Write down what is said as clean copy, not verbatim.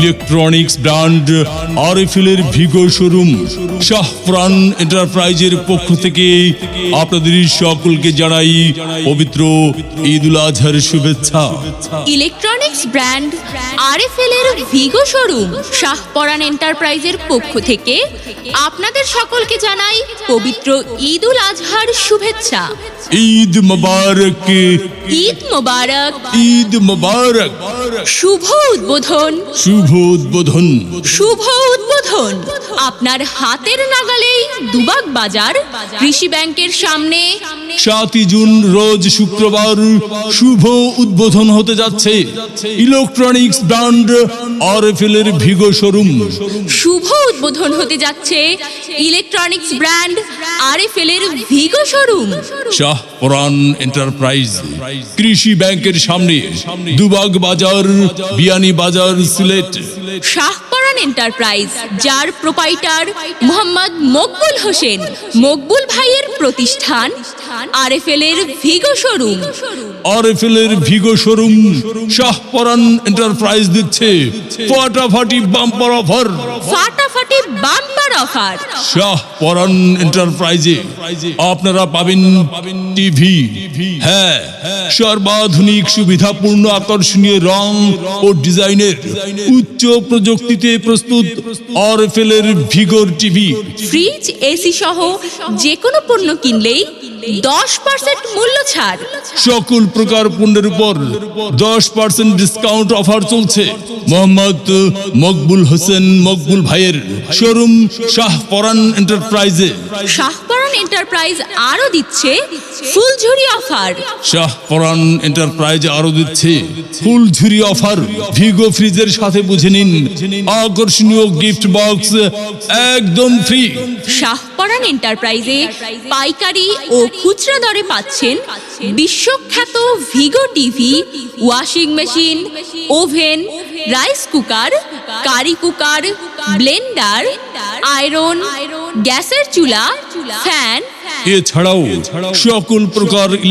Electronics brand আরএফএল-এর ভিগো showroom Shahparan এন্টারপ্রাইজের পক্ষ থেকে আপনাদের সকলকে জানাই পবিত্র ঈদ উল আজহার শুভেচ্ছা। ইলেকট্রনিক্স ব্র্যান্ড আরএফএল-এর ভিগো শোরুম শাহপরান এন্টারপ্রাইজের পক্ষ থেকে আপনাদের সকলকে জানাই পবিত্র ঈদ উল আজহার শুভেচ্ছা। ঈদ মোবারক, ঈদ মোবারক, ঈদ মোবারক। শুভ উদ্বোধন, শুভ উদ্বোধন, শুভ উদ্বোধন। আপনার হাতের নাগালেই দুবাগ বাজার কৃষি ব্যাংকের সামনে 7 জুন রোজ শুক্রবার শুভ উদ্বোধন হতে যাচ্ছে ইলেকট্রনিক্স ব্র্যান্ড আরএফএল-এর ভিগো শোরুম। শুভ উদ্বোধন হতে যাচ্ছে ইলেকট্রনিক্স ব্র্যান্ড আরএফএল-এর ভিগো শোরুম শাহপরান এন্টারপ্রাইজ কৃষি ব্যাংকের সামনে, দুবাগ বাজার, বিয়ানী বাজার, সিলেট। শাহপরান এন্টারপ্রাইজ, যার প্রোপাইটার মোহাম্মদ মকবুল হোসেন, মকবুল ভাইয়ের প্রতিষ্ঠান আরএফএল-এর ভিগো শোরুম। আরএফএল-এর ভিগো শোরুম শাহপরান এন্টারপ্রাইজ দিচ্ছে ফাটাফাটি বাম্পার অফার। ফাটাফাটি বাম্পার অফার। শাহপরান এন্টারপ্রাইজে আপনারা পাবেন টিভি, হ্যাঁ, সর্বাধুনিক সুবিধাপূর্ণ আকর্ষণীয় রং ও ডিজাইনের উচ্চ প্রযুক্তিতে প্রস্তুত আরএফএল-এর ভিগোর টিভি, ফ্রিজ, এসি সহ যে কোনো পণ্য কিনলেই 10% মূল্য ছাড়। সকল প্রকার পণ্যের উপর 10% ডিসকাউন্ট অফার চলছে। মোহাম্মদ মকবুল হোসেন মকবুল ভাইয়ের শোরুম শাহপরান এন্টারপ্রাইজে। শাহপরান এন্টারপ্রাইজ আরো দিচ্ছে ফুলঝুরি অফার। শাহপরান এন্টারপ্রাইজ আরো দিচ্ছে ফুলঝুরি অফার। ভিগো ফ্রিজের সাথে বুঝে নিন আকর্ষণীয় গিফট বক্স একদম ফ্রি। শাহপরান এন্টারপ্রাইজে পাইকারি ও খুচরা দরে পাচ্ছেন বিশ্বখ্যাত Vigo TV, washing machine, oven, rice cooker, curry cooker, blender, iron, গ্যাসের চুলা, ফ্যান, এছাড়াও সকল প্রকার